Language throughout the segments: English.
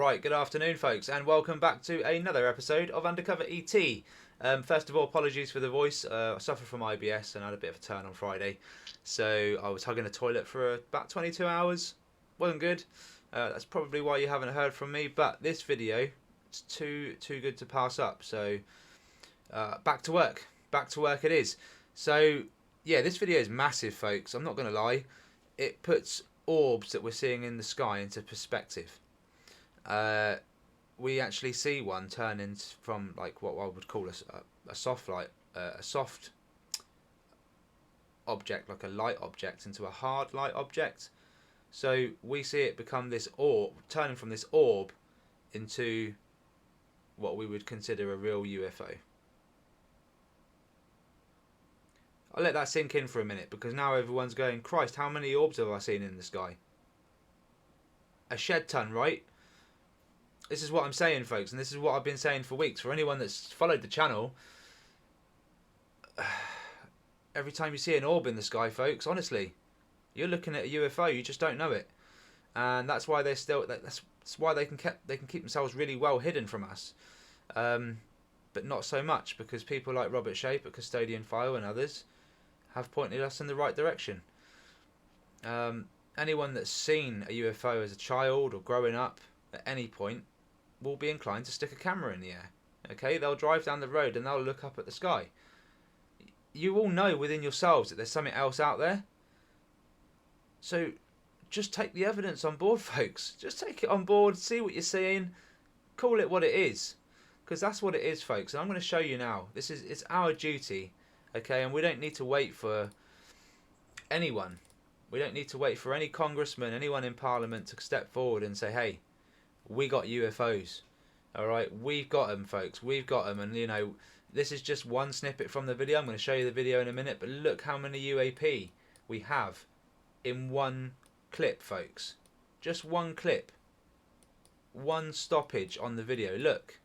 Alright, good afternoon folks, and welcome back to another episode of Undercover ET. First of all, apologies for the voice. I suffer from IBS and I had a bit of a turn on Friday. So I was hugging the toilet for about 22 hours. Wasn't good. That's probably why you haven't heard from me, but this video is too good to pass up. So back to work. Back to work it is. So yeah, this video is massive folks, I'm not going to lie. It puts orbs that we're seeing in the sky into perspective. We actually see one turn into from like what I would call a soft light, a soft object, like a light object, into a hard light object. So we see it become this orb, turning from this orb into what we would consider a real UFO. I'll let that sink in for a minute, because now everyone's going, Christ, how many orbs have I seen in the sky? A shed ton, right? This is what I'm saying, folks, and this is what I've been saying for weeks. For anyone that's followed the channel, every time you see an orb in the sky, folks, honestly, you're looking at a UFO. You just don't know it, and that's why they're still. That's why they can keep themselves really well hidden from us, but not so much, because people like Robert Shape at Custodian File and others have pointed us in the right direction. Anyone that's seen a UFO as a child or growing up at any point will be inclined to stick a camera in the air. Okay, they'll drive down the road and they'll look up at the sky. You all know within yourselves that there's something else out there. So just take the evidence on board, folks. Just take it on board, see what you're seeing, call it what it is, because that's what it is, folks. And I'm going to show you now. It's our duty, okay? And we don't need to wait for anyone. We don't need to wait for any congressman, anyone in Parliament to step forward and say, hey, we got UFOs. All right, we've got them, folks. We've got them. And, you know, this is just one snippet from the video. I'm going to show you the video in a minute. But look how many UAP we have in one clip, folks. Just one clip. One stoppage on the video. Look.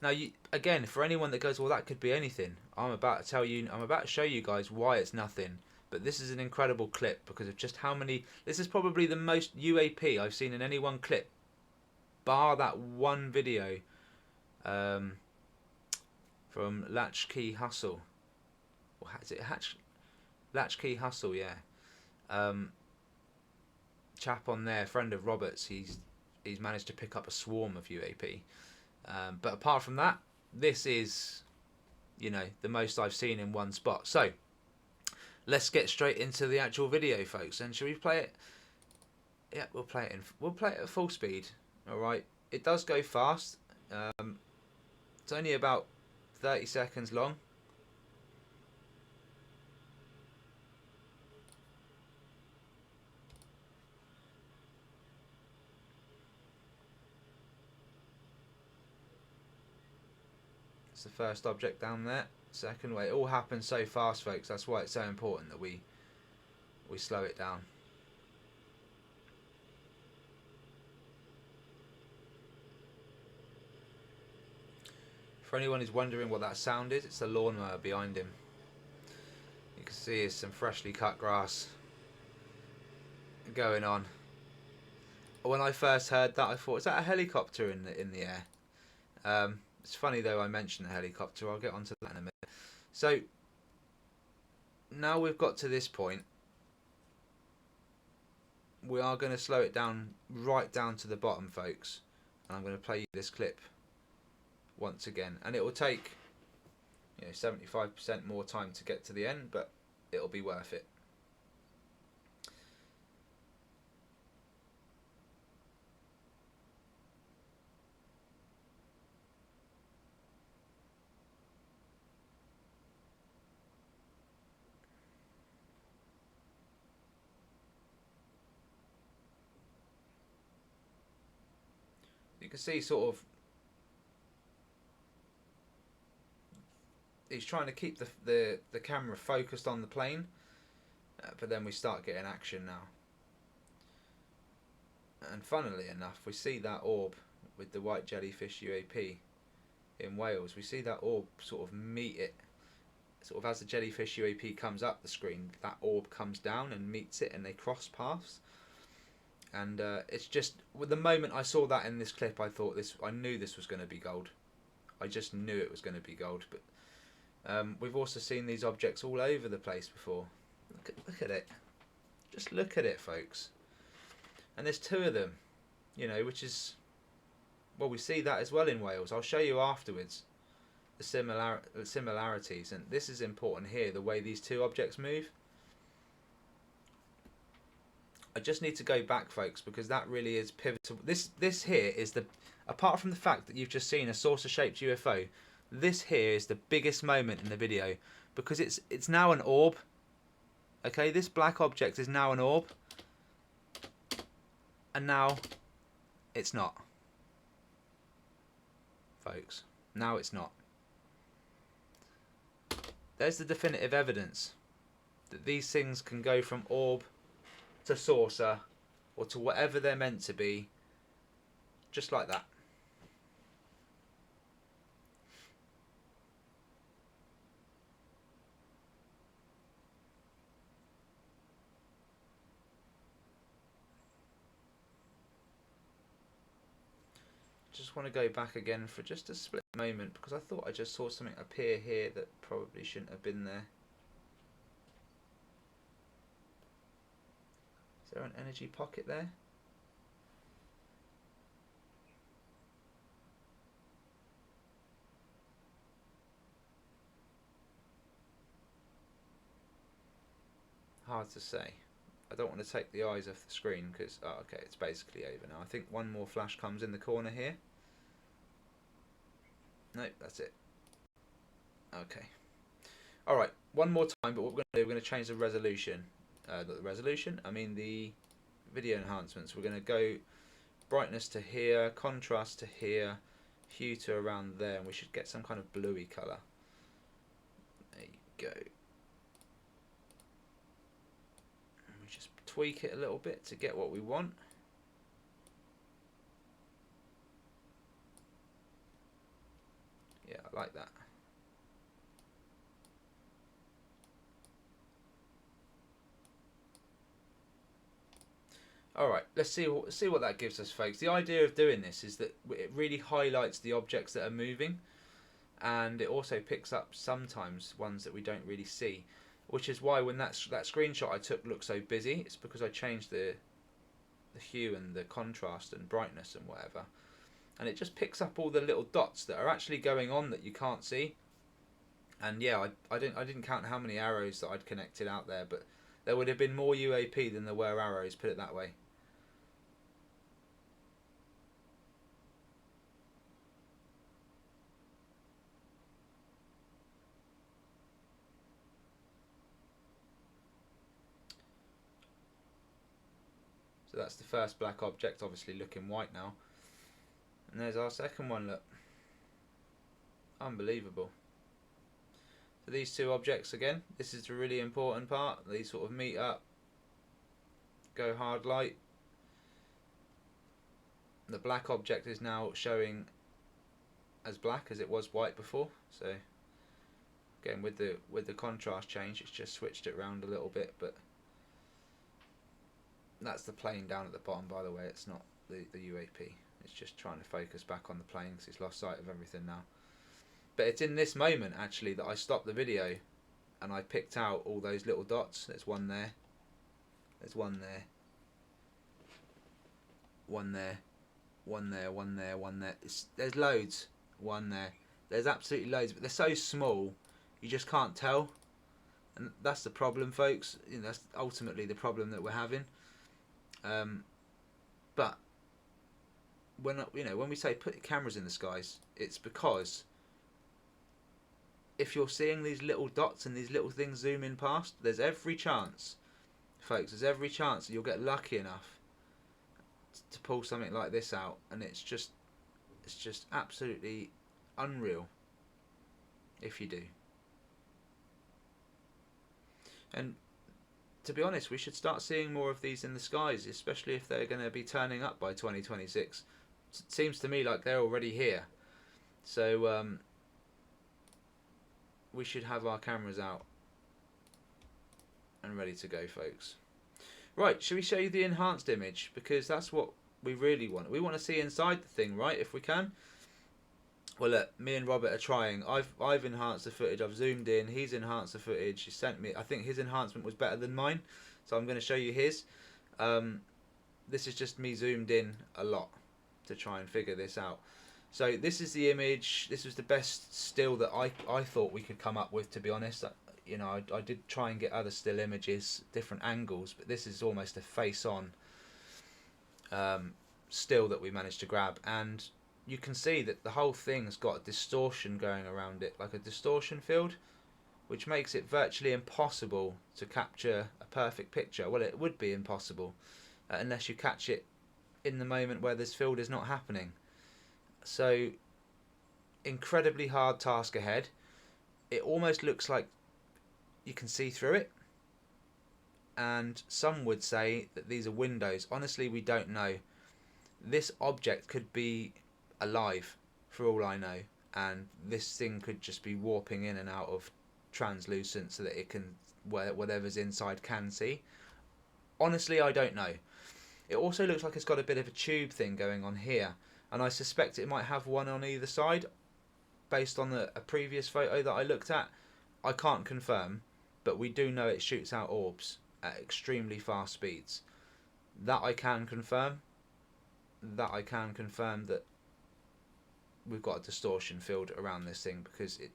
Now, again, for anyone that goes, well, that could be anything. I'm about to show you guys why it's nothing. But this is an incredible clip because of just how many. This is probably the most UAP I've seen in any one clip, bar that one video from Latchkey Hustle. Or is it Latchkey Hustle? Yeah. Chap on there, friend of Robert's. He's managed to pick up a swarm of UAP. But apart from that, this is, you know, the most I've seen in one spot. So let's get straight into the actual video, folks. And should we play it? Yeah, we'll play it at full speed. All right. It does go fast. It's only about 30 seconds long. It's the first object down there. Second way. It all happens so fast, folks. That's why it's so important that we slow it down. For anyone who's wondering what that sound is, it's the lawnmower behind him. You can see there's some freshly cut grass going on. When I first heard that, I thought, is that a helicopter in the air? It's funny though I mentioned the helicopter. I'll get onto that in a minute. So now we've got to this point, we are going to slow it down right down to the bottom, folks, and I'm going to play you this clip once again, and it will take 75% more time to get to the end, but it'll be worth it. You can see sort of he's trying to keep the camera focused on the plane, but then we start getting action now. And funnily enough, we see that orb with the white jellyfish UAP in Wales. We see that orb sort of meet it. Sort of as the jellyfish UAP comes up the screen, that orb comes down and meets it and they cross paths. And it's just, with the moment I saw that in this clip, I knew this was going to be gold. I just knew it was going to be gold. But we've also seen these objects all over the place before. Look at it. Just look at it, folks. And there's two of them, you know, which is, well, we see that as well in Wales. I'll show you afterwards the similarities, and this is important here, the way these two objects move. I just need to go back, folks, because that really is pivotal. This here is the, apart from the fact that you've just seen a saucer-shaped UFO, this here is the biggest moment in the video, because it's now an orb. Okay, this black object is now an orb, and now it's not, folks. Now it's not. There's the definitive evidence that these things can go from orb to saucer, or to whatever they're meant to be, just like that. Just want to go back again for just a split moment, because I thought I just saw something appear here that probably shouldn't have been there. Is there an energy pocket there? Hard to say. I don't want to take the eyes off the screen because, oh, okay, it's basically over now. I think one more flash comes in the corner here. Nope, that's it. Okay. Alright, one more time, but what we're going to do, we're going to change the resolution. Not the resolution, I mean the video enhancements. We're going to go brightness to here, contrast to here, hue to around there, and we should get some kind of bluey colour. There you go. And we just tweak it a little bit to get what we want. Yeah, I like that. Alright, let's see what that gives us, folks. The idea of doing this is that it really highlights the objects that are moving, and it also picks up sometimes ones that we don't really see, which is why when that screenshot I took looked so busy, it's because I changed the hue and the contrast and brightness and whatever, and it just picks up all the little dots that are actually going on that you can't see. And yeah, I didn't count how many arrows that I'd connected out there, but there would have been more UAP than there were arrows, put it that way. So that's the first black object, obviously looking white now. And there's our second one, look. Unbelievable. So these two objects again, this is the really important part. These sort of meet up, go hard light. The black object is now showing as black as it was white before. So again, with the contrast change, it's just switched it around a little bit, but that's the plane down at the bottom, by the way. It's not the UAP. It's just trying to focus back on the plane because it's lost sight of everything now. But it's in this moment actually that I stopped the video and I picked out all those little dots. There's one there. There's one there. One there. One there. One there. One there. There's loads. One there. There's absolutely loads, but they're so small you just can't tell. And that's the problem, folks. You know, that's ultimately the problem that we're having. But when we say put your cameras in the skies, it's because if you're seeing these little dots and these little things zooming past, there's every chance, folks, there's every chance that you'll get lucky enough to pull something like this out, and it's just absolutely unreal if you do. And to be honest, we should start seeing more of these in the skies, especially if they're going to be turning up by 2026. It seems to me like they're already here. So we should have our cameras out and ready to go, folks. Right, shall we show you the enhanced image? Because that's what we really want. We want to see inside the thing, right, if we can. Well, look, me and Robert are trying. I've enhanced the footage. I've zoomed in. He's enhanced the footage. He sent me. I think his enhancement was better than mine, so I'm going to show you his. This is just me zoomed in a lot to try and figure this out. So this is the image. This was the best still that I thought we could come up with, to be honest. You know, I did try and get other still images, different angles, but this is almost a face-on still that we managed to grab, and you can see that the whole thing's got a distortion going around it, like a distortion field, which makes it virtually impossible to capture a perfect picture. Well, it would be impossible unless you catch it in the moment where this field is not happening. So, incredibly hard task ahead. It almost looks like you can see through it, and some would say that these are windows. Honestly, we don't know. This object could be alive for all I know, and this thing could just be warping in and out of translucent so that it can, whatever's inside can see. Honestly, I don't know. It also looks like it's got a bit of a tube thing going on here, and I suspect it might have one on either side based on a previous photo that I looked at. I can't confirm, but we do know it shoots out orbs at extremely fast speeds. That I can confirm. That we've got a distortion field around this thing, because it,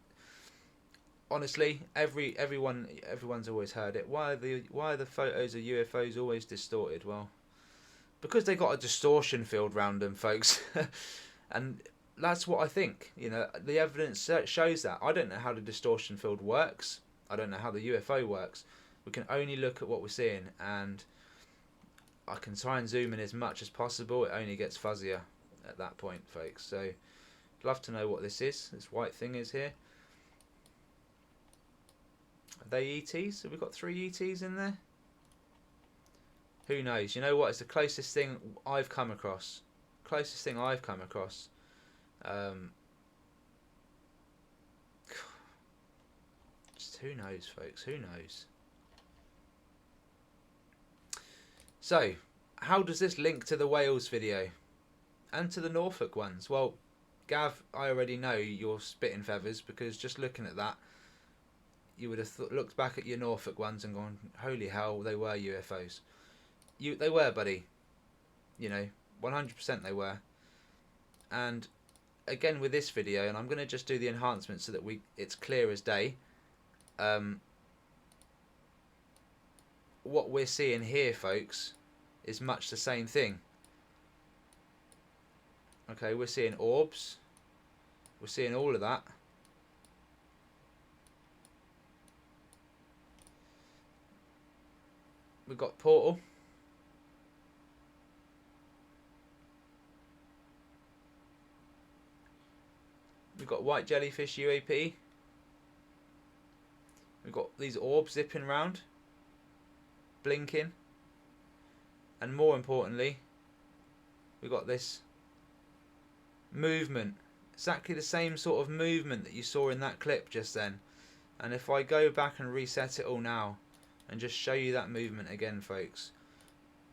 honestly, everyone's always heard it. Why are the photos of UFOs always distorted? Well, because they got a distortion field around them, folks. And that's what I think. You know, the evidence shows that. I don't know how the distortion field works. I don't know how the UFO works. We can only look at what we're seeing, and I can try and zoom in as much as possible. It only gets fuzzier at that point, folks. So, I'd love to know what this is. This white thing is here. Are they ETs? Have we got 3 ETs in there? Who knows? You know what? It's the closest thing I've come across. Just who knows, folks? Who knows? So, how does this link to the Wales video and to the Norfolk ones? Well, Gav, I already know you're spitting feathers, because just looking at that, you would have looked back at your Norfolk ones and gone, holy hell, they were UFOs. They were, buddy. You know, 100% they were. And again with this video, and I'm going to just do the enhancements so that it's clear as day. What we're seeing here, folks, is much the same thing. Okay, we're seeing orbs. We're seeing all of that. We've got portal. We've got white jellyfish UAP. We've got these orbs zipping round, blinking, and more importantly, we've got this movement, exactly the same sort of movement that you saw in that clip just then. And if I go back and reset it all now and just show you that movement again, folks,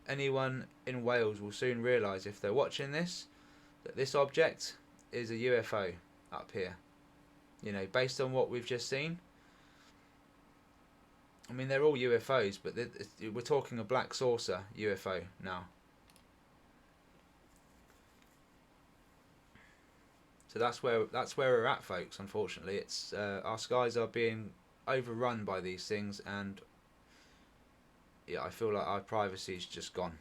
anyone in Wales will soon realise, if they're watching this, that this object is a UFO up here. You know, based on what we've just seen. I mean, they're all UFOs, but we're talking a black saucer UFO now. So that's where we're at, folks. Unfortunately, it's our skies are being overrun by these things, and yeah, I feel like our privacy's just gone.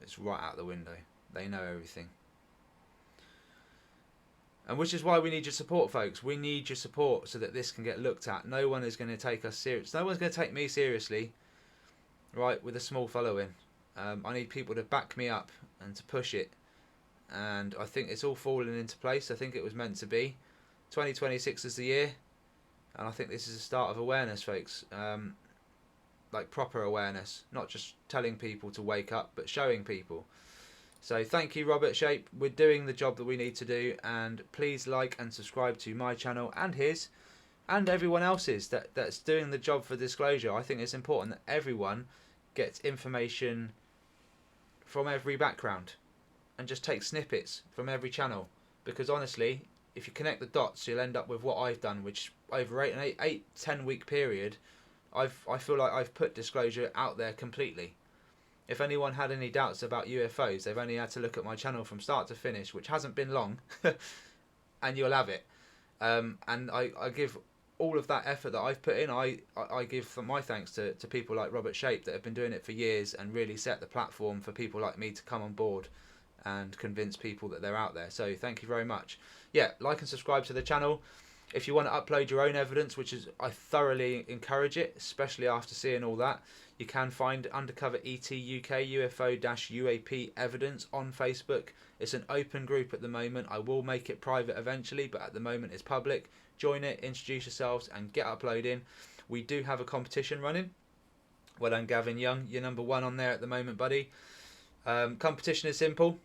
It's right out the window. They know everything. And which is why we need your support, folks. We need your support so that this can get looked at. No one is going to take us serious. No one's going to take me seriously, right, with a small following. I need people to back me up and to push it. And I think it's all falling into place. I think it was meant to be. 2026 is the year. And I think this is the start of awareness, folks. Like proper awareness. Not just telling people to wake up, but showing people. So thank you, Robert Shape. We're doing the job that we need to do, and please like and subscribe to my channel and his and everyone else's that's doing the job for disclosure. I think it's important that everyone gets information from every background and just takes snippets from every channel. Because honestly, if you connect the dots, you'll end up with what I've done, which over 10 week period, I feel like I've put disclosure out there completely. If anyone had any doubts about UFOs, they've only had to look at my channel from start to finish, which hasn't been long, and you'll have it. And I give all of that effort that I've put in, I give my thanks to people like Robert Shape that have been doing it for years and really set the platform for people like me to come on board and convince people that they're out there. So thank you very much. Yeah, like and subscribe to the channel. If you want to upload your own evidence, which is, I thoroughly encourage it, especially after seeing all that, you can find Undercover ET UK UFO-UAP evidence on Facebook. It's an open group at the moment. I will make it private eventually, but at the moment it's public. Join it, introduce yourselves, and get uploading. We do have a competition running. Well done, Gavin Young. You're number 1 on there at the moment, buddy. Competition is simple.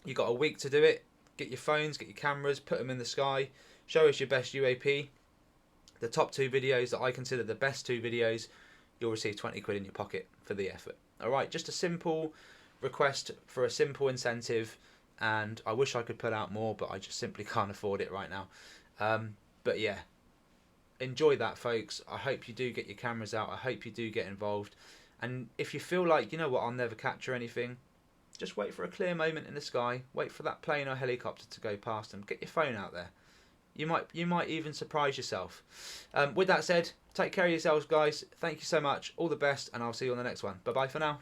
You got a week to do it. Get your phones, get your cameras, put them in the sky. Show us your best UAP. The top 2 videos that I consider the best 2 videos, you'll receive 20 quid in your pocket for the effort. Alright, just a simple request for a simple incentive, and I wish I could put out more, but I just simply can't afford it right now. But yeah, enjoy that, folks. I hope you do get your cameras out. I hope you do get involved. And if you feel like, you know what, I'll never capture anything, just wait for a clear moment in the sky. Wait for that plane or helicopter to go past and get your phone out there. You might even surprise yourself. With that said, take care of yourselves, guys. Thank you so much. All the best, and I'll see you on the next one. Bye-bye for now.